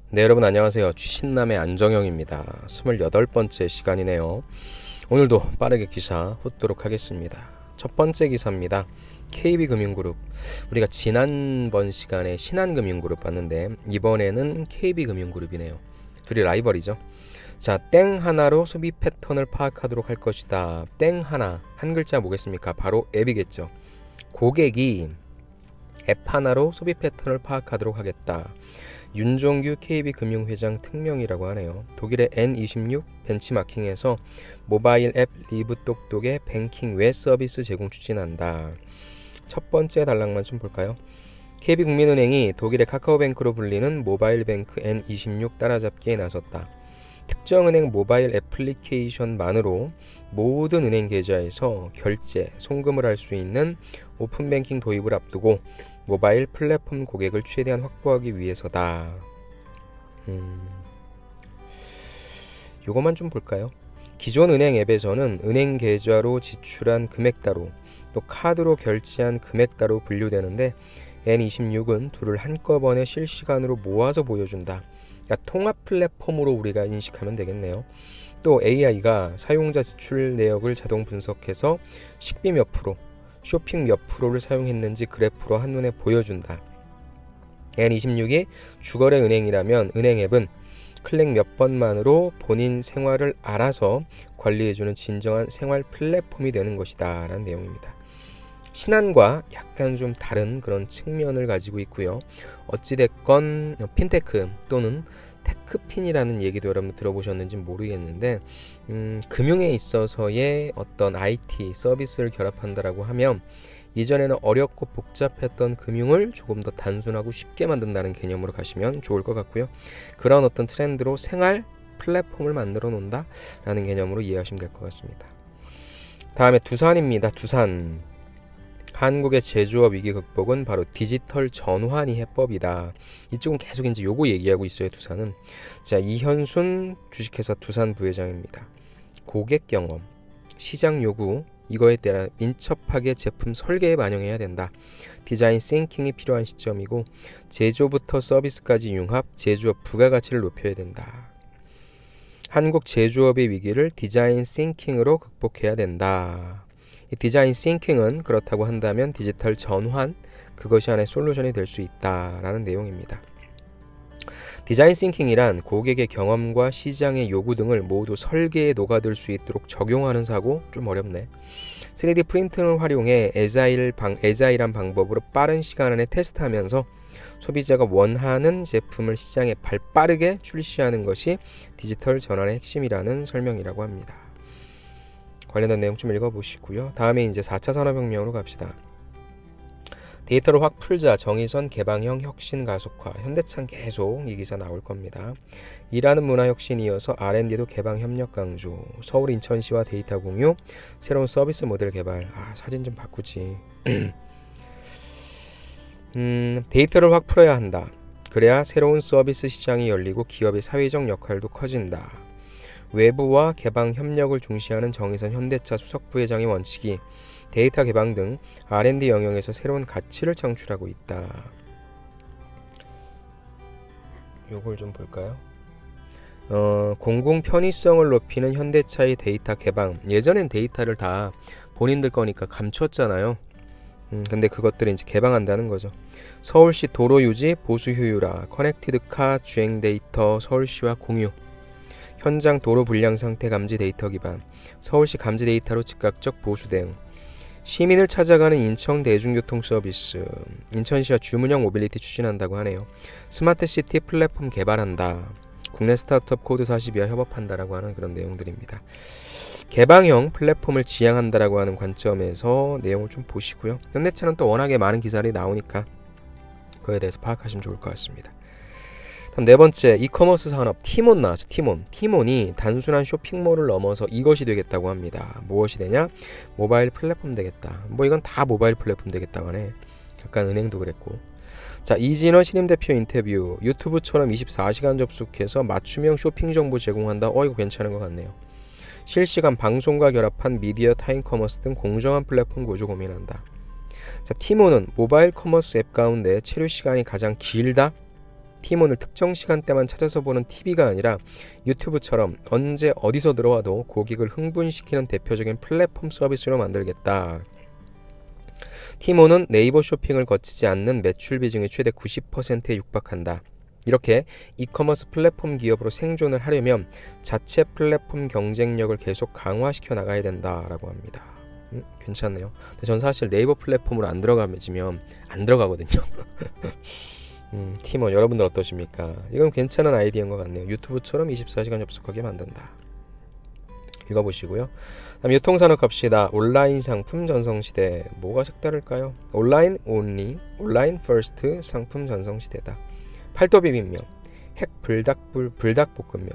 네, 여러분 안녕하세요. 취신남의 안정영입니다. 28번째 시간이네요. 오늘도 빠르게 기사 훑도록 하겠습니다. 첫 번째 기사입니다. KB금융그룹. 우리가 지난번 시간에 신한금융그룹 봤는데 이번에는 KB금융그룹이네요. 둘이 라이벌이죠. 자, 땡 하나로 소비 패턴을 파악하도록 할 것이다. 땡 하나, 한 글자 뭐겠습니까? 바로 앱이겠죠. 고객이 앱 하나로 소비 패턴을 파악하도록 하겠다. 윤종규 KB금융회장 특명이라고 하네요. 독일의 N26 벤치마킹에서 모바일 앱 리브 똑똑의 뱅킹 외 서비스 제공 추진한다. 첫 번째 단락만 좀 볼까요? KB국민은행이 독일의 카카오뱅크로 불리는 모바일 뱅크 N26 따라잡기에 나섰다. 특정 은행 모바일 애플리케이션만으로 모든 은행 계좌에서 결제, 송금을 할 수 있는 오픈뱅킹 도입을 앞두고 모바일 플랫폼 고객을 최대한 확보하기 위해서다. 요것만 좀 볼까요? 기존 은행 앱에서는 은행 계좌로 지출한 금액 따로 또 카드로 결제한 금액 따로 분류되는데 N26은 둘을 한꺼번에 실시간으로 모아서 보여준다. 그러니까 통합 플랫폼으로 우리가 인식하면 되겠네요. 또 AI가 사용자 지출 내역을 자동 분석해서 식비 몇 프로, 쇼핑 몇 프로를 사용했는지 그래프로 한눈에 보여준다. N26이 주거래 은행이라면 은행 앱은 클릭 몇 번만으로 본인 생활을 알아서 관리해주는 진정한 생활 플랫폼이 되는 것이다 라는 내용입니다. 신한과 약간 좀 다른 그런 측면을 가지고 있고요. 어찌됐건 핀테크 또는 테크핀이라는 얘기도 여러분 들어보셨는지 모르겠는데 금융에 있어서의 어떤 IT 서비스를 결합한다라고 하면 이전에는 어렵고 복잡했던 금융을 조금 더 단순하고 쉽게 만든다는 개념으로 가시면 좋을 것 같고요. 그런 어떤 트렌드로 생활 플랫폼을 만들어 놓는다라는 개념으로 이해하시면 될 것 같습니다. 다음에 두산입니다. 두산. 한국의 제조업 위기 극복은 바로 디지털 전환이 해법이다. 이쪽은 계속 이제 요거 얘기하고 있어요. 두산은. 자, 이현순 주식회사 두산 부회장입니다. 고객 경험, 시장 요구 이거에 따라 민첩하게 제품 설계에 반영해야 된다. 디자인 싱킹이 필요한 시점이고 제조부터 서비스까지 융합, 제조업 부가가치를 높여야 된다. 한국 제조업의 위기를 디자인 싱킹으로 극복해야 된다. 이 디자인 싱킹은 그렇다고 한다면 디지털 전환, 그것이 하나의 솔루션이 될 수 있다라는 내용입니다. 디자인 싱킹이란 고객의 경험과 시장의 요구 등을 모두 설계에 녹아들 수 있도록 적용하는 사고, 좀 어렵네. 3D 프린팅을 활용해 애자일한 방법으로 빠른 시간 안에 테스트하면서 소비자가 원하는 제품을 시장에 발빠르게 출시하는 것이 디지털 전환의 핵심이라는 설명이라고 합니다. 관련된 내용 좀 읽어보시고요. 다음에 이제 4차 산업혁명으로 갑시다. 데이터를 확 풀자, 정의선 개방형 혁신 가속화. 현대차는 계속 이 기사 나올 겁니다. 일하는 문화 혁신 이어서 R&D도 개방 협력 강조. 서울 인천시와 데이터 공유, 새로운 서비스 모델 개발. 사진 좀 바꾸지. 데이터를 확 풀어야 한다. 그래야 새로운 서비스 시장이 열리고 기업의 사회적 역할도 커진다. 외부와 개방 협력을 중시하는 정의선 현대차 수석 부회장의 원칙이 데이터 개방 등 R&D 영역에서 새로운 가치를 창출하고 있다. 요걸 좀 볼까요? 공공 편의성을 높이는 현대차의 데이터 개방. 예전엔 데이터를 다 본인들 거니까 감췄잖아요. 근데 그것들을 이제 개방한다는 거죠. 서울시 도로 유지 보수 효율화, 커넥티드카 주행 데이터 서울시와 공유. 현장 도로 불량 상태 감지 데이터 기반, 서울시 감지 데이터로 즉각적 보수 대응, 시민을 찾아가는 인천 대중교통 서비스, 인천시와 주문형 모빌리티 추진한다고 하네요. 스마트시티 플랫폼 개발한다. 국내 스타트업 코드 42와 협업한다라고 하는 그런 내용들입니다. 개방형 플랫폼을 지향한다라고 하는 관점에서 내용을 좀 보시고요. 현대차는 또 워낙에 많은 기사들이 나오니까 그거에 대해서 파악하시면 좋을 것 같습니다. 다음 네 번째, 이커머스 산업 티몬 나왔죠. 티몬이 단순한 쇼핑몰을 넘어서 이것이 되겠다고 합니다. 무엇이 되냐? 모바일 플랫폼 되겠다. 이건 다 모바일 플랫폼 되겠다고 하네. 약간 은행도 그랬고. 자, 이진원 신임 대표 인터뷰. 유튜브처럼 24시간 접속해서 맞춤형 쇼핑 정보 제공한다. 이거 괜찮은 것 같네요. 실시간 방송과 결합한 미디어 타임 커머스 등 공정한 플랫폼 구조 고민한다. 자, 티몬은 모바일 커머스 앱 가운데 체류 시간이 가장 길다. 팀원을 특정 시간대만 찾아서 보는 TV가 아니라 유튜브처럼 언제 어디서 들어와도 고객을 흥분시키는 대표적인 플랫폼 서비스로 만들겠다. 티모는 네이버 쇼핑을 거치지 않는 매출 비중이 최대 90%에 육박한다. 이렇게 이커머스 플랫폼 기업으로 생존을 하려면 자체 플랫폼 경쟁력을 계속 강화시켜 나가야 된다라고 합니다. 괜찮네요. 근데 전 사실 네이버 플랫폼으로 안 들어가면 안 들어가거든요. 팀원 여러분들 어떠십니까? 이건 괜찮은 아이디어인 것 같네요. 유튜브처럼 24시간 접속하게 만든다. 읽어보시고요. 다음 유통산업 갑시다. 온라인 상품 전성시대. 뭐가 색다를까요? 온라인 온리, 온라인 퍼스트 상품 전성시대다. 팔도 비빔면, 핵 불닭볶음면,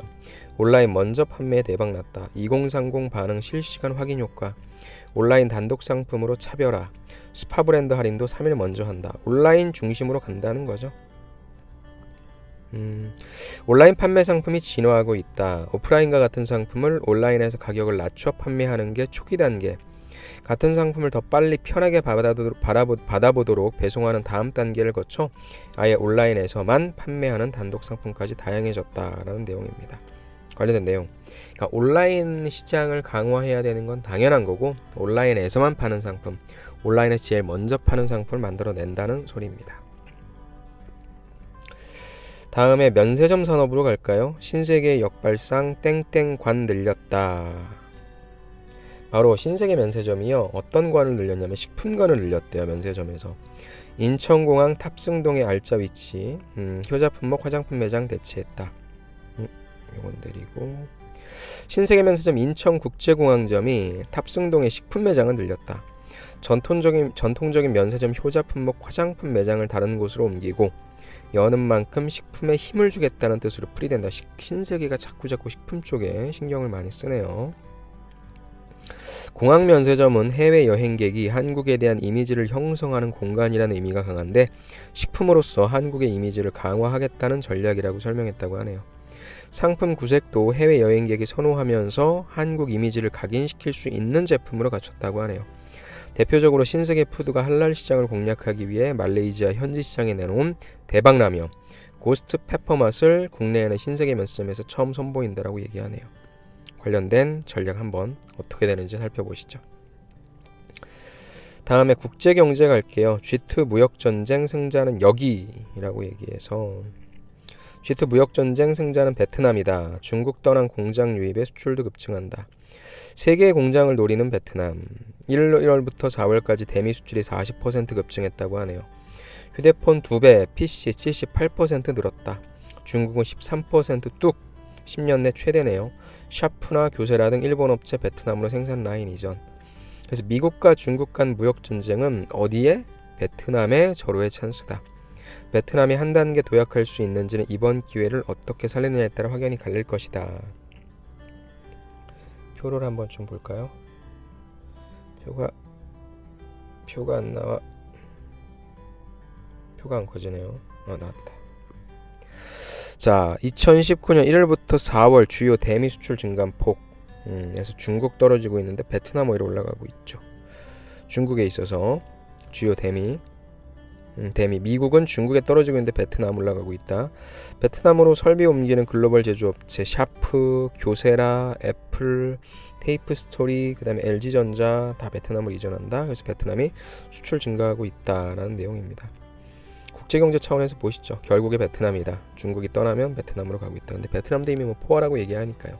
온라인 먼저 판매 대박났다. 2030 반응 실시간 확인 효과, 온라인 단독 상품으로 차별화, 스파 브랜드 할인도 3일 먼저 한다. 온라인 중심으로 간다는 거죠. 온라인 판매 상품이 진화하고 있다. 오프라인과 같은 상품을 온라인에서 가격을 낮춰 판매하는 게 초기 단계. 같은 상품을 더 빨리 편하게 받아보도록 배송하는 다음 단계를 거쳐 아예 온라인에서만 판매하는 단독 상품까지 다양해졌다라는 내용입니다. 관련된 내용. 그러니까 온라인 시장을 강화해야 되는 건 당연한 거고, 온라인에서만 파는 상품, 온라인에서 제일 먼저 파는 상품을 만들어낸다는 소리입니다. 다음에 면세점 산업으로 갈까요? 신세계 역발상 땡땡관 늘렸다. 바로 신세계 면세점이요. 어떤 관을 늘렸냐면 식품관을 늘렸대요. 면세점에서. 인천공항 탑승동의 알짜 위치, 효자품목 화장품 매장 대체했다. 이건 드리고, 신세계 면세점 인천국제공항점이 탑승동의 식품 매장을 늘렸다. 전통적인 면세점 효자품목 화장품 매장을 다른 곳으로 옮기고 여는 만큼 식품에 힘을 주겠다는 뜻으로 풀이된다. 신세계가 자꾸 식품 쪽에 신경을 많이 쓰네요. 공항 면세점은 해외 여행객이 한국에 대한 이미지를 형성하는 공간이라는 의미가 강한데 식품으로서 한국의 이미지를 강화하겠다는 전략이라고 설명했다고 하네요. 상품 구색도 해외 여행객이 선호하면서 한국 이미지를 각인시킬 수 있는 제품으로 갖췄다고 하네요. 대표적으로 신세계 푸드가 할랄 시장을 공략하기 위해 말레이시아 현지 시장에 내놓은 대박라면 고스트 페퍼 맛을 국내에는 신세계 면세점에서 처음 선보인다라고 얘기하네요. 관련된 전략 한번 어떻게 되는지 살펴보시죠. 다음에 국제경제 갈게요. G2 무역전쟁 승자는 여기라고 얘기해서, G2 무역전쟁 승자는 베트남이다. 중국 떠난 공장 유입에 수출도 급증한다. 세계의 공장을 노리는 베트남. 1월부터 4월까지 대미 수출이 40% 급증했다고 하네요. 휴대폰 2배, PC 78% 늘었다. 중국은 13% 뚝, 10년 내 최대네요. 샤프나 교세라 등 일본 업체 베트남으로 생산 라인 이전. 그래서 미국과 중국 간 무역 전쟁은 어디에? 베트남의 절호의 찬스다. 베트남이 한 단계 도약할 수 있는지는 이번 기회를 어떻게 살리느냐에 따라 확연히 갈릴 것이다. 표를 한번 좀 볼까요? 표가 안 나와. 표가 안 커지네요. 나왔다. 자, 2019년 1월부터 4월 주요 대미 수출 증감폭. 그래서 중국 떨어지고 있는데 베트남 오히려 올라가고 있죠. 중국에 있어서 주요 대미, 미국은 중국에 떨어지고 있는데 베트남 올라가고 있다. 베트남으로 설비 옮기는 글로벌 제조업체 샤프, 교세라, 애플, 테이프 스토리, 그 다음에 LG전자 다 베트남으로 이전한다. 그래서 베트남이 수출 증가하고 있다라는 내용입니다. 국제경제 차원에서 보시죠. 결국에 베트남이다. 중국이 떠나면 베트남으로 가고 있다. 근데 베트남도 이미 포화라고 얘기하니까요.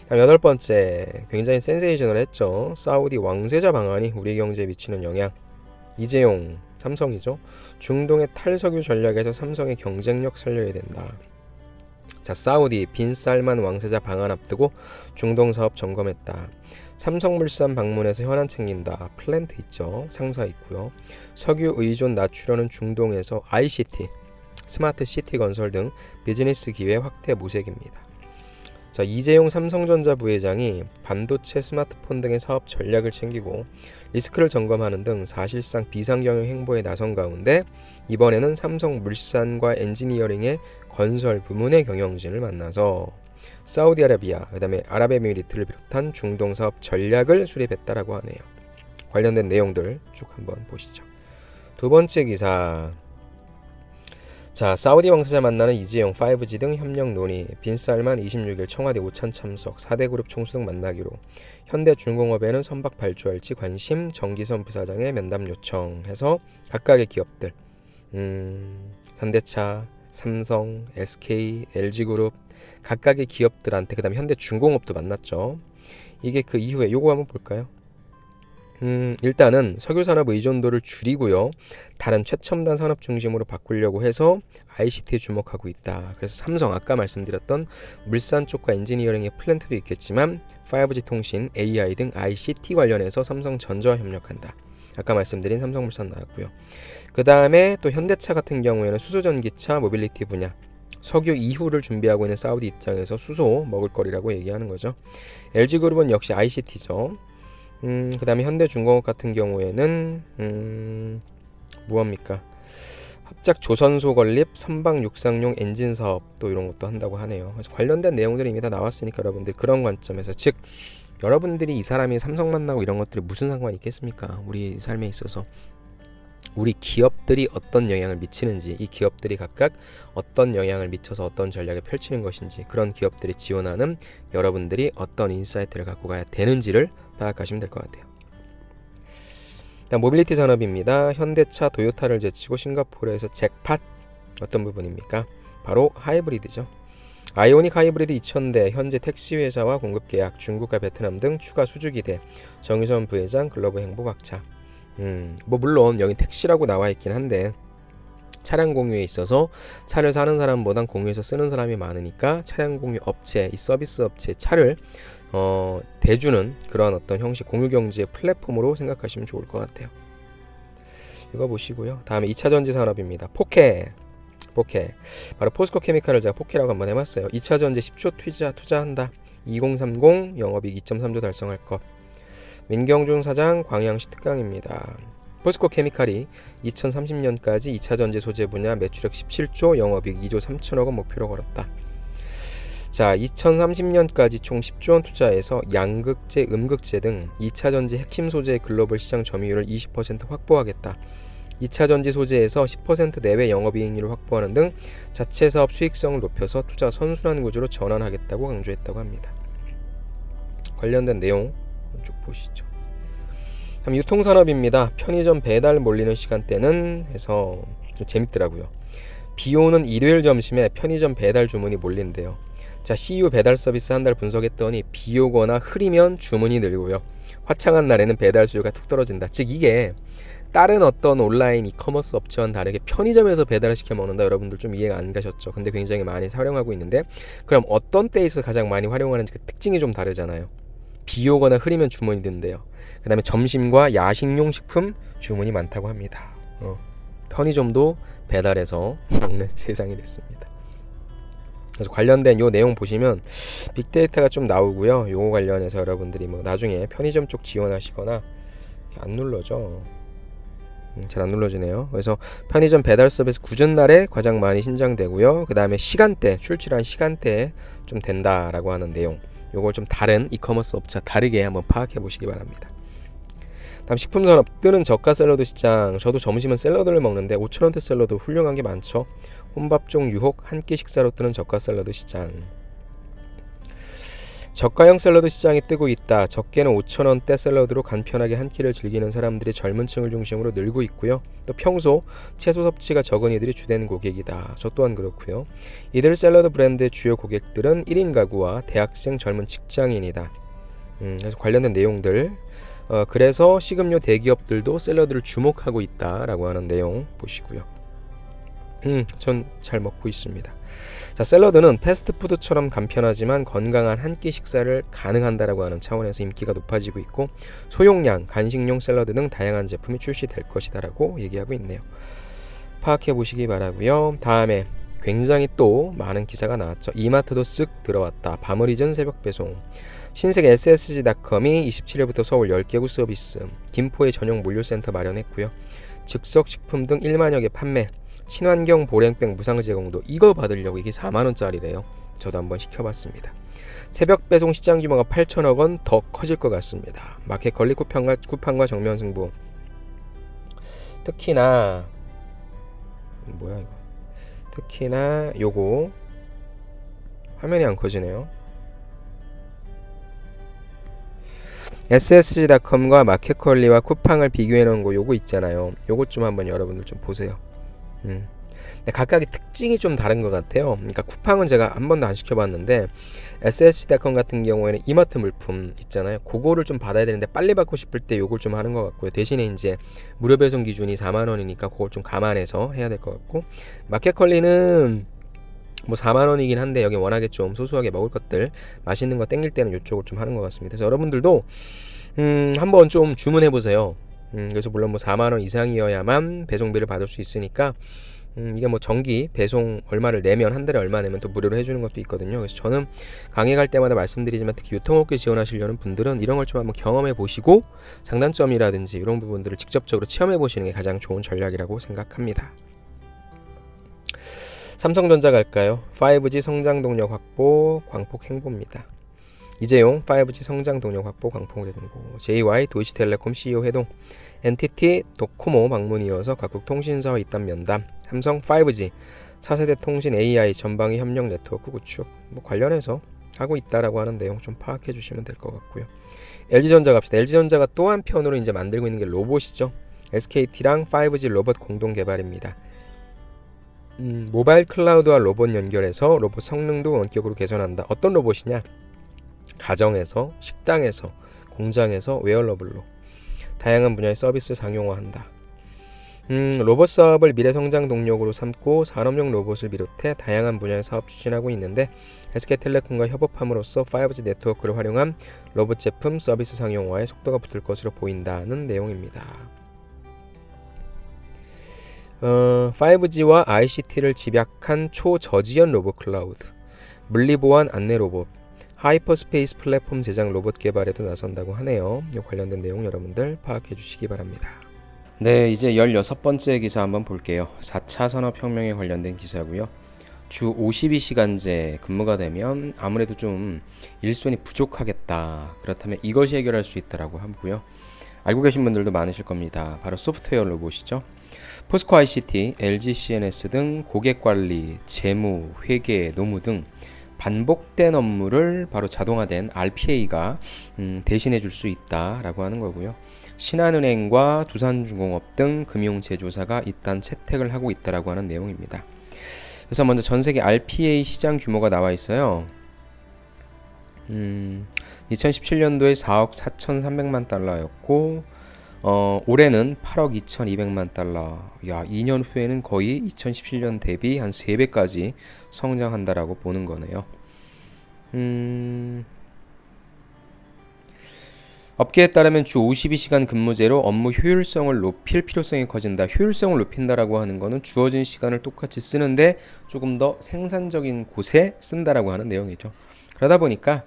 다음 8번째, 굉장히 센세이셔널했죠. 사우디 왕세자 방안이 우리 경제에 미치는 영향. 이재용, 삼성이죠. 중동의 탈석유 전략에서 삼성의 경쟁력 살려야 된다. 자, 사우디 빈살만 왕세자 방안 앞두고 중동 사업 점검했다. 삼성물산 방문해서 현안 챙긴다. 플랜트 있죠. 상사 있고요. 석유 의존 낮추려는 중동에서 ICT, 스마트 시티 건설 등 비즈니스 기회 확대 모색입니다. 자, 이재용 삼성전자 부회장이 반도체, 스마트폰 등의 사업 전략을 챙기고 리스크를 점검하는 등 사실상 비상경영 행보에 나선 가운데 이번에는 삼성물산과 엔지니어링의 건설 부문의 경영진을 만나서 사우디아라비아, 그 다음에 아랍에미리트를 비롯한 중동 사업 전략을 수립했다라고 하네요. 관련된 내용들 쭉 한번 보시죠. 두 번째 기사. 자, 사우디 왕세자 만나는 이재용 5G 등 협력 논의, 빈살만 26일 청와대 오찬 참석, 4대 그룹 총수 등 만나기로, 현대중공업에는 선박 발주할지 관심, 정기선 부사장의 면담 요청해서 각각의 기업들, 현대차, 삼성, SK, LG그룹 각각의 기업들한테, 그 다음에 현대중공업도 만났죠. 이게 그 이후에 요거 한번 볼까요? 일단은 석유산업 의존도를 줄이고요, 다른 최첨단 산업 중심으로 바꾸려고 해서 ICT에 주목하고 있다. 그래서 삼성, 아까 말씀드렸던 물산 쪽과 엔지니어링의 플랜트도 있겠지만 5G 통신, AI 등 ICT 관련해서 삼성전자와 협력한다. 아까 말씀드린 삼성물산 나왔고요. 그 다음에 또 현대차 같은 경우에는 수소전기차, 모빌리티 분야, 석유 이후를 준비하고 있는 사우디 입장에서 수소 먹을거리라고 얘기하는 거죠. LG그룹은 역시 ICT죠. 그 다음에 현대중공업 같은 경우에는 뭐합니까? 합작 조선소 건립, 선박 육상용 엔진 사업 또 이런 것도 한다고 하네요. 그래서 관련된 내용들이 이미 다 나왔으니까 여러분들 그런 관점에서, 즉 여러분들이 이 사람이 삼성 만나고 이런 것들이 무슨 상관이 있겠습니까? 우리 삶에 있어서 우리 기업들이 어떤 영향을 미치는지, 이 기업들이 각각 어떤 영향을 미쳐서 어떤 전략을 펼치는 것인지, 그런 기업들이 지원하는 여러분들이 어떤 인사이트를 갖고 가야 되는지를 파악하시면 될 것 같아요. 일단 모빌리티 산업입니다. 현대차, 도요타를 제치고 싱가포르에서 잭팟, 어떤 부분입니까? 바로 하이브리드죠. 아이오닉 하이브리드 2000대, 현재 택시 회사와 공급 계약, 중국과 베트남 등 추가 수주 기대, 정유선 부회장 글로벌 행보 각차. 뭐 물론 여기 택시라고 나와 있긴 한데, 차량 공유에 있어서 차를 사는 사람보단 공유해서 쓰는 사람이 많으니까 차량 공유 업체, 이 서비스 업체 차를 대주는 그런 어떤 형식, 공유 경제의 플랫폼으로 생각하시면 좋을 것 같아요. 이거 보시고요. 다음에 2차 전지 산업입니다. 포케. 바로 포스코 케미칼을 제가 포케라고 한번 해봤어요. 2차 전지 10조 투자한다. 2030 영업이익 2.3조 달성할 것. 민경준 사장 광양시 특강입니다. 포스코 케미칼이 2030년까지 2차 전지 소재 분야 매출액 17조, 영업이익 2조 3천억 원 목표로 걸었다. 자, 2030년까지 총 10조 원 투자해서 양극재, 음극재 등 2차 전지 핵심 소재의 글로벌 시장 점유율을 20% 확보하겠다. 2차 전지 소재에서 10% 내외 영업이익률을 확보하는 등 자체 사업 수익성을 높여서 투자 선순환 구조로 전환하겠다고 강조했다고 합니다. 관련된 내용 쭉 보시죠. 다음 유통산업입니다. 편의점 배달 몰리는 시간대는 해서 좀 재밌더라고요. 비 오는 일요일 점심에 편의점 배달 주문이 몰린대요. 자, CU 배달 서비스 한 달 분석했더니 비 오거나 흐리면 주문이 늘고요, 화창한 날에는 배달 수요가 툭 떨어진다. 즉 이게 다른 어떤 온라인 이커머스 업체와는 다르게 편의점에서 배달을 시켜 먹는다. 여러분들 좀 이해가 안 가셨죠? 근데 굉장히 많이 활용하고 있는데, 그럼 어떤 때에서 가장 많이 활용하는지 그 특징이 좀 다르잖아요. 비 오거나 흐리면 주문이 든대요. 그 다음에 점심과 야식용 식품 주문이 많다고 합니다. 편의점도 배달해서 먹는 세상이 됐습니다. 그래서 관련된 요 내용 보시면 빅데이터가 좀 나오고요. 요거 관련해서 여러분들이 뭐 나중에 편의점 쪽 지원하시거나, 안 눌러져. 잘 안 눌러지네요. 그래서 편의점 배달 서비스 굳은 날에 가장 많이 신장되고요. 그 다음에 시간대, 출출한 시간대에 좀 된다라고 하는 내용. 요걸 좀 다른 이커머스 업체 다르게 한번 파악해 보시기 바랍니다. 다음 식품산업, 뜨는 저가 샐러드 시장. 저도 점심은 샐러드를 먹는데 5,000원대 샐러드 훌륭한 게 많죠. 혼밥종 유혹, 한 끼 식사로 뜨는 저가 샐러드 시장. 저가형 샐러드 시장이 뜨고 있다. 적게는 5,000원대 샐러드로 간편하게 한 끼를 즐기는 사람들이 젊은 층을 중심으로 늘고 있고요. 또 평소 채소 섭취가 적은 이들이 주된 고객이다. 저 또한 그렇고요. 이들 샐러드 브랜드의 주요 고객들은 1인 가구와 대학생, 젊은 직장인이다. 그래서 관련된 내용들, 그래서 식음료 대기업들도 샐러드를 주목하고 있다라고 하는 내용 보시고요. 전 잘 먹고 있습니다. 자, 샐러드는 패스트푸드처럼 간편하지만 건강한 한 끼 식사를 가능한다라고 하는 차원에서 인기가 높아지고 있고, 소용량, 간식용 샐러드 등 다양한 제품이 출시될 것이다라고 얘기하고 있네요. 파악해 보시기 바라고요. 다음에 굉장히 또 많은 기사가 나왔죠. 이마트도 쓱 들어왔다. 밤을 잊은 새벽 배송. 신세계 ssg.com이 27일부터 서울 10개국 서비스, 김포에 전용 물류센터 마련했고요. 즉석식품 등 1만여 개 판매, 친환경 보냉병 무상 제공도, 이거 받으려고 이게 4만원짜리래요. 저도 한번 시켜봤습니다. 새벽 배송 시장 규모가 8천억 원 더 커질 것 같습니다. 마켓 권리 쿠팡과 정면 승부. 특히나 특히나 요거 화면이 안 커지네요. ssg.com과 마켓컬리와 쿠팡을 비교해 놓은 거 요거 있잖아요. 요것 좀 한번 여러분들 좀 보세요. 각각의 특징이 좀 다른 것 같아요. 그러니까 쿠팡은 제가 한 번도 안 시켜봤는데 ssg.com 같은 경우에는 이마트 물품 있잖아요. 그거를 좀 받아야 되는데 빨리 받고 싶을 때 요걸 좀 하는 것 같고요. 대신에 이제 무료 배송 기준이 4만원이니까 그걸 좀 감안해서 해야 될 것 같고, 마켓컬리는 뭐 4만원이긴 한데 여기 워낙에 좀 소소하게 먹을 것들 맛있는 거 땡길 때는 이쪽을 좀 하는 것 같습니다. 그래서 여러분들도 한번 좀 주문해 보세요. 그래서 물론 뭐 4만원 이상이어야만 배송비를 받을 수 있으니까 이게 뭐 정기 배송 얼마를 내면, 한 달에 얼마 내면 또 무료로 해주는 것도 있거든요. 그래서 저는 강의 갈 때마다 말씀드리지만 특히 유통업계 지원하시려는 분들은 이런 걸 좀 한번 경험해 보시고 장단점이라든지 이런 부분들을 직접적으로 체험해 보시는 게 가장 좋은 전략이라고 생각합니다. 삼성전자 갈까요? 5G 성장 동력 확보 광폭 행보입니다. 이재용 5G 성장 동력 확보 광폭 행보. JY 도이치텔레콤 CEO 회동. NTT 도코모 방문 이어서 각국 통신사와 입단 면담. 삼성 5G 4세대 통신 AI 전방위 협력 네트워크 구축. 뭐 관련해서 하고 있다라고 하는 내용 좀 파악해 주시면 될 것 같고요. LG전자 갑시다. LG전자가 또 한편으로 이제 만들고 있는 게 로봇이죠. SKT랑 5G 로봇 공동 개발입니다. 모바일 클라우드와 로봇 연결해서 로봇 성능도 원격으로 개선한다. 어떤 로봇이냐? 가정에서, 식당에서, 공장에서 웨어러블로 다양한 분야의 서비스 상용화한다. 로봇 사업을 미래 성장 동력으로 삼고 산업용 로봇을 비롯해 다양한 분야의 사업 추진하고 있는데 SK텔레콤과 협업함으로써 5G 네트워크를 활용한 로봇 제품 서비스 상용화에 속도가 붙을 것으로 보인다는 내용입니다. 5G와 ICT를 집약한 초저지연 로봇 클라우드, 물리보안 안내 로봇, 하이퍼스페이스 플랫폼 제작 로봇 개발에도 나선다고 하네요. 이 관련된 내용 여러분들 파악해 주시기 바랍니다. 네, 이제 16번째 기사 한번 볼게요. 4차 산업혁명에 관련된 기사고요. 주 52시간제 근무가 되면 아무래도 좀 일손이 부족하겠다. 그렇다면 이것이 해결할 수 있다라고 하고요. 알고 계신 분들도 많으실 겁니다. 바로 소프트웨어 로봇이죠. 포스코 ICT, LG CNS 등 고객관리, 재무, 회계, 노무 등 반복된 업무를 바로 자동화된 RPA가 대신해 줄 수 있다라고 하는 거고요. 신한은행과 두산중공업 등 금융제조사가 입단 채택을 하고 있다라고 하는 내용입니다. 그래서 먼저 전 세계 RPA 시장 규모가 나와 있어요. 2017년도에 4억 4,300만 달러였고 올해는 8억 2,200만 달러. 야, 2년 후에는 거의 2017년 대비 한 3배까지 성장한다라고 보는 거네요. 업계에 따르면 주 52시간 근무제로 업무 효율성을 높일 필요성이 커진다. 효율성을 높인다라고 하는 거는 주어진 시간을 똑같이 쓰는데 조금 더 생산적인 곳에 쓴다라고 하는 내용이죠. 그러다 보니까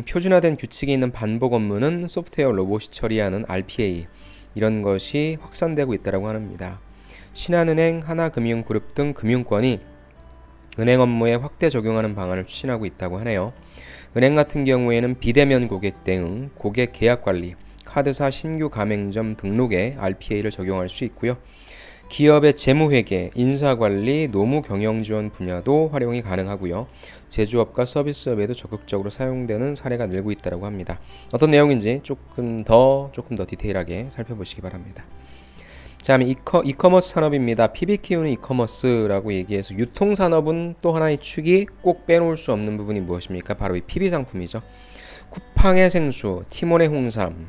표준화된 규칙이 있는 반복 업무는 소프트웨어 로봇이 처리하는 RPA 이런 것이 확산되고 있다고 합니다. 신한은행, 하나금융그룹 등 금융권이 은행 업무에 확대 적용하는 방안을 추진하고 있다고 하네요. 은행 같은 경우에는 비대면 고객 대응, 고객 계약 관리, 카드사 신규 가맹점 등록에 RPA를 적용할 수 있고요. 기업의 재무회계, 인사관리, 노무 경영지원 분야도 활용이 가능하고요. 제조업과 서비스업에도 적극적으로 사용되는 사례가 늘고 있다고 합니다. 어떤 내용인지 조금 더 디테일하게 살펴보시기 바랍니다. 자, 이커머스 산업입니다. PB 키우는 이커머스라고 얘기해서 유통산업은 또 하나의 축이 꼭 빼놓을 수 없는 부분이 무엇입니까? 바로 이 PB 상품이죠. 쿠팡의 생수, 티몬의 홍삼.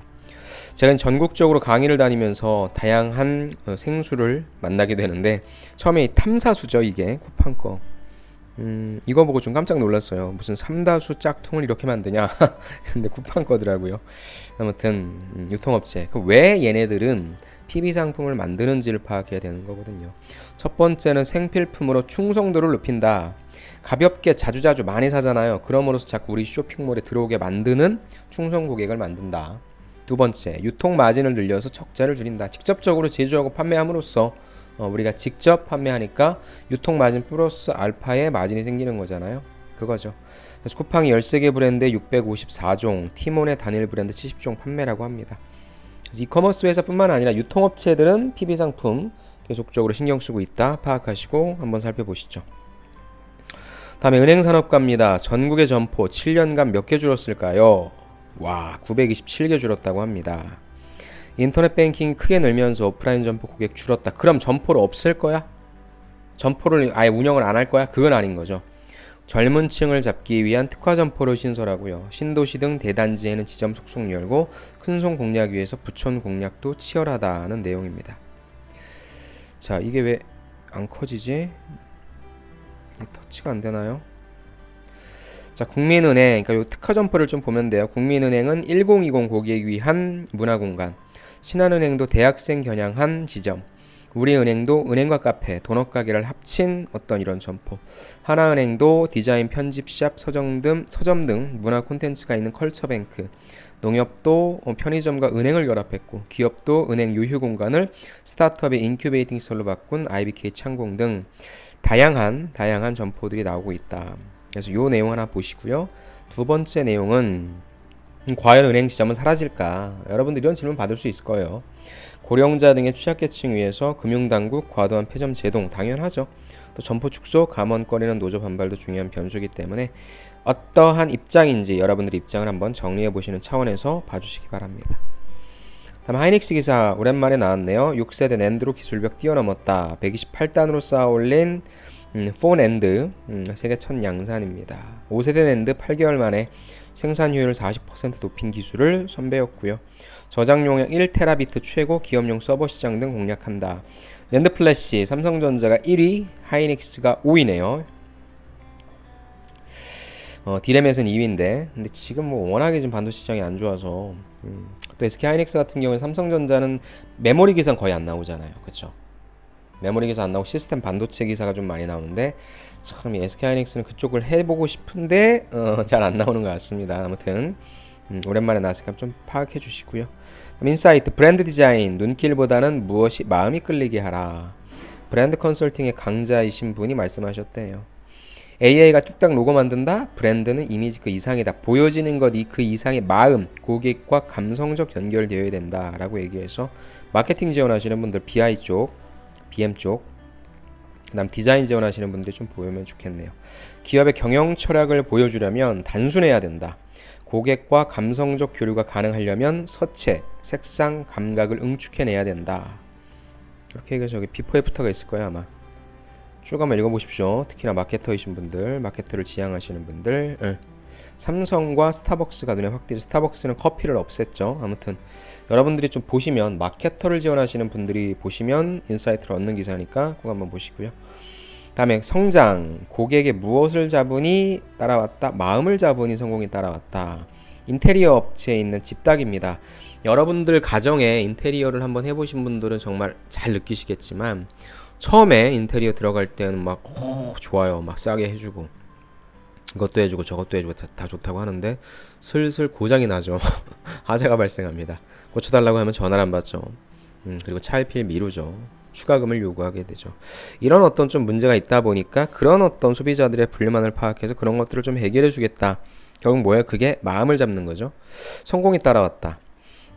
제가 전국적으로 강의를 다니면서 다양한 생수를 만나게 되는데 처음에 이 탐사수죠, 이게 쿠팡 거. 이거 보고 좀 깜짝 놀랐어요. 무슨 삼다수 짝퉁을 이렇게 만드냐? 근데 쿠팡 거더라고요. 아무튼 유통업체. 왜 얘네들은 PB 상품을 만드는지를 파악해야 되는 거거든요. 첫 번째는 생필품으로 충성도를 높인다. 가볍게 자주자주 많이 사잖아요. 그럼으로써 자꾸 우리 쇼핑몰에 들어오게 만드는 충성 고객을 만든다. 두 번째, 유통 마진을 늘려서 적자를 줄인다. 직접적으로 제조하고 판매함으로써 우리가 직접 판매하니까 유통 마진 플러스 알파의 마진이 생기는 거잖아요. 그거죠. 그래서 쿠팡이 13개 브랜드에 654종, 티몬의 단일 브랜드 70종 판매라고 합니다. 그래서 이커머스 회사뿐만 아니라 유통업체들은 PB 상품 계속적으로 신경 쓰고 있다 파악하시고 한번 살펴보시죠. 다음에 은행산업갑니다. 전국의 점포 7년간 몇 개 줄었을까요? 와, 927개 줄었다고 합니다. 인터넷 뱅킹이 크게 늘면서 오프라인 점포 고객 줄었다. 그럼 점포를 없앨 거야? 점포를 아예 운영을 안 할 거야? 그건 아닌 거죠. 젊은 층을 잡기 위한 특화 점포를 신설하고요. 신도시 등 대단지에는 지점 속속 열고 큰손 공략 위해서 부촌 공략도 치열하다는 내용입니다. 자, 이게 왜 안 커지지? 터치가 안 되나요? 자, 국민은행, 그러니까 요 특화 점포를 좀 보면 돼요. 국민은행은 1020 고객 위한 문화공간, 신한은행도 대학생 겨냥한 지점, 우리은행도 은행과 카페, 도넛 가게를 합친 어떤 이런 점포, 하나은행도 디자인 편집샵, 서점 등 문화 콘텐츠가 있는 컬처뱅크, 농협도 편의점과 은행을 결합했고, 기업도 은행 유휴 공간을 스타트업의 인큐베이팅 시설로 바꾼 IBK 창공 등 다양한 점포들이 나오고 있다. 그래서 요 내용 하나 보시고요. 두 번째 내용은 과연 은행 지점은 사라질까? 여러분들 이런 질문 받을 수 있을 거예요. 고령자 등의 취약계층 위해서 금융당국 과도한 폐점 제동 당연하죠. 또 점포 축소, 감원거리는 노조 반발도 중요한 변수이기 때문에 어떠한 입장인지 여러분들의 입장을 한번 정리해 보시는 차원에서 봐주시기 바랍니다. 다음 하이닉스 기사 오랜만에 나왔네요. 6세대 낸드로 기술벽 뛰어넘었다. 128단으로 쌓아올린 폰엔드 세계 첫 양산입니다. 5세대 낸드 8개월 만에 생산 효율을 40% 높인 기술을 선보였고요. 저장용량 1테라비트 최고 기업용 서버 시장 등 공략한다. 낸드 플래시 삼성전자가 1위, 하이닉스가 5위네요. 디램에서는 2위인데 근데 지금 뭐 워낙에 지금 반도체 시장이 안 좋아서 또 SK 하이닉스 같은 경우에 삼성전자는 메모리 기사는 거의 안 나오잖아요. 그렇죠? 메모리 기사 안 나오고 시스템 반도체 기사가 좀 많이 나오는데 참 SK 하이닉스는 그쪽을 해보고 싶은데 잘 안 나오는 것 같습니다. 아무튼 오랜만에 나왔으니까 좀 파악해 주시고요. 인사이트 브랜드 디자인 눈길보다는 무엇이 마음이 끌리게 하라. 브랜드 컨설팅의 강자이신 분이 말씀하셨대요. AI가 뚝딱 로고 만든다? 브랜드는 이미지 그 이상이다. 보여지는 것 그 이상의 마음, 고객과 감성적 연결되어야 된다 라고 얘기해서 마케팅 지원하시는 분들 BI 쪽, BM 쪽, 그 다음 디자인 지원하시는 분들이 좀 보이면 좋겠네요. 기업의 경영 철학을 보여주려면 단순해야 된다. 고객과 감성적 교류가 가능하려면 서체, 색상, 감각을 응축해내야 된다. 이렇게 해서 저기 비포 애프터가 있을 거예요 아마. 쭉 한번 읽어보십시오. 특히나 마케터이신 분들, 마케터를 지향하시는 분들. 삼성과 스타벅스가 눈에 확 띄죠. 스타벅스는 커피를 없앴죠. 아무튼 여러분들이 좀 보시면 마케터를 지원하시는 분들이 보시면 인사이트를 얻는 기사니까 꼭 한번 보시고요. 다음에 성장, 고객의 무엇을 잡으니 따라왔다, 마음을 잡으니 성공이 따라왔다. 인테리어 업체에 있는 집닭입니다. 여러분들 가정에 인테리어를 한번 해보신 분들은 정말 잘 느끼시겠지만 처음에 인테리어 들어갈 때는 막 좋아요, 막 싸게 해주고 이것도 해주고 저것도 해주고 다 좋다고 하는데 슬슬 고장이 나죠. 하자가 발생합니다. 고쳐달라고 하면 전화를 안 받죠. 그리고 차일피일 미루죠. 추가금을 요구하게 되죠. 이런 어떤 좀 문제가 있다 보니까 그런 어떤 소비자들의 불만을 파악해서 그런 것들을 좀 해결해 주겠다. 결국 뭐예요? 그게 마음을 잡는 거죠. 성공이 따라왔다.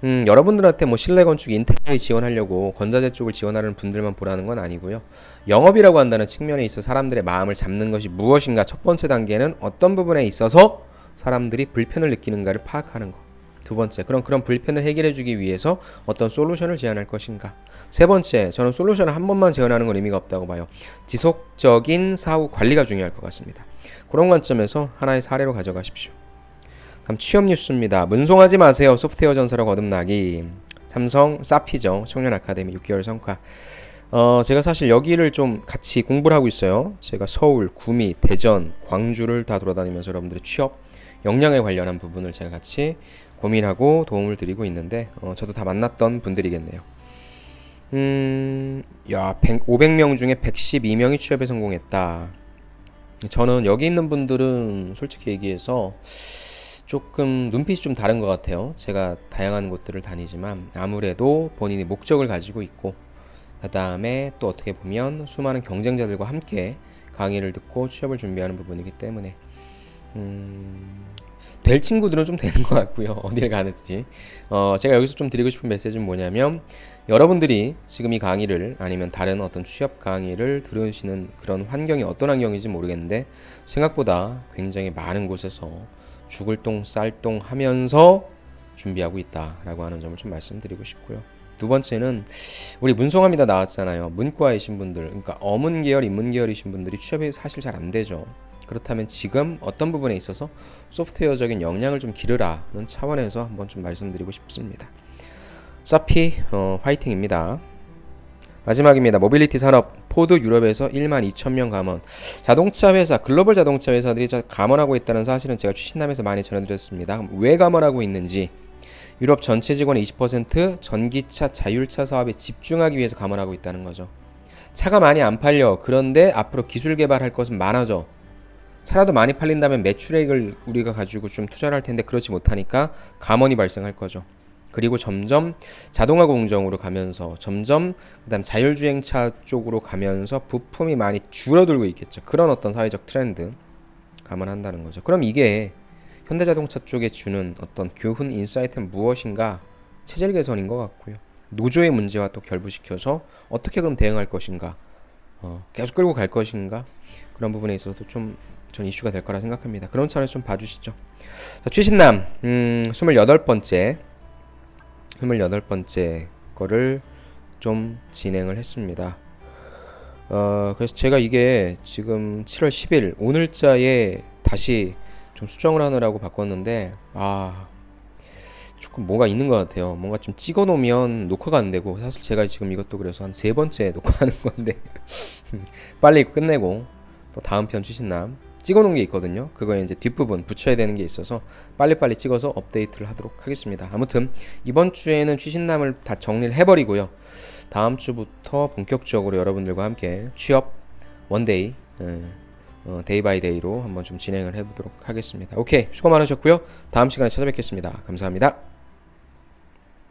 여러분들한테 뭐 실내 건축 인테리어 지원하려고 건자재 쪽을 지원하는 분들만 보라는 건 아니고요. 영업이라고 한다는 측면에 있어 사람들의 마음을 잡는 것이 무엇인가. 첫 번째 단계는 어떤 부분에 있어서 사람들이 불편을 느끼는가를 파악하는 거. 두 번째, 그런 불편을 해결해 주기 위해서 어떤 솔루션을 제안할 것인가. 세 번째, 저는 솔루션을 한 번만 제안하는 건 의미가 없다고 봐요. 지속적인 사후 관리가 중요할 것 같습니다. 그런 관점에서 하나의 사례로 가져가십시오. 다음 취업 뉴스입니다. 문송하지 마세요. 소프트웨어 전사로 거듭나기. 삼성 사피죠. 청년 아카데미 6개월 성과. 제가 사실 여기를 좀 같이 공부를 하고 있어요. 제가 서울, 구미, 대전, 광주를 다 돌아다니면서 여러분들의 취업 역량에 관련한 부분을 제가 같이 고민하고 도움을 드리고 있는데 저도 다 만났던 분들이겠네요. 500명 중에 112명이 취업에 성공했다. 저는 여기 있는 분들은 솔직히 얘기해서 조금 눈빛이 좀 다른 것 같아요. 제가 다양한 곳들을 다니지만 아무래도 본인이 목적을 가지고 있고 그 다음에 또 어떻게 보면 수많은 경쟁자들과 함께 강의를 듣고 취업을 준비하는 부분이기 때문에 될 친구들은 좀 되는 것 같고요. 어디를 가는지. 제가 여기서 좀 드리고 싶은 메시지는 뭐냐면 여러분들이 지금 이 강의를 아니면 다른 어떤 취업 강의를 들으시는 그런 환경이 어떤 환경인지 모르겠는데 생각보다 굉장히 많은 곳에서 죽을 똥 쌀 똥 하면서 준비하고 있다라고 하는 점을 좀 말씀드리고 싶고요. 두 번째는 우리 문송합니다 나왔잖아요. 문과이신 분들, 그러니까 어문 계열, 인문 계열이신 분들이 취업이 사실 잘 안 되죠. 그렇다면 지금 어떤 부분에 있어서 소프트웨어적인 역량을 좀 기르라는 차원에서 한번 좀 말씀드리고 싶습니다. 사피 화이팅입니다. 마지막입니다. 모빌리티 산업 포드 유럽에서 1만 2천 명 감원. 자동차 회사, 글로벌 자동차 회사들이 감원하고 있다는 사실은 제가 추신남에서 많이 전해드렸습니다. 왜 감원하고 있는지, 유럽 전체 직원의 20% 전기차, 자율차 사업에 집중하기 위해서 감원하고 있다는 거죠. 차가 많이 안 팔려. 그런데 앞으로 기술 개발할 것은 많아져. 차라도 많이 팔린다면 매출액을 우리가 가지고 좀 투자를 할 텐데 그렇지 못하니까 감원이 발생할 거죠. 그리고 점점 자동화 공정으로 가면서 점점 그다음 자율주행차 쪽으로 가면서 부품이 많이 줄어들고 있겠죠. 그런 어떤 사회적 트렌드 감안한다는 거죠. 그럼 이게 현대자동차 쪽에 주는 어떤 교훈 인사이트는 무엇인가? 체질 개선인 것 같고요. 노조의 문제와 또 결부시켜서 어떻게 그럼 대응할 것인가? 계속 끌고 갈 것인가? 그런 부분에 있어서도 좀 전 이슈가 될 거라 생각합니다. 그런 차원에서 좀 봐주시죠. 자, 최신남 28번째 거를 좀 진행을 했습니다. 그래서 제가 이게 지금 7월 10일 오늘자에 다시 좀 수정을 하느라고 바꿨는데 조금 뭐가 있는 것 같아요. 뭔가 좀 찍어 놓으면 녹화가 안 되고, 사실 제가 지금 이것도 그래서 한 3번째 녹화하는 건데 빨리 끝내고 또 다음 편 추신남 찍어 놓은 게 있거든요. 그거에 이제 뒷부분 붙여야 되는 게 있어서 빨리빨리 찍어서 업데이트를 하도록 하겠습니다. 아무튼 이번 주에는 추신남을 다 정리를 해버리고요. 다음 주부터 본격적으로 여러분들과 함께 취업 원데이 데이 바이 데이로 한번 좀 진행을 해보도록 하겠습니다. 오케이, 수고 많으셨고요. 다음 시간에 찾아뵙겠습니다. 감사합니다.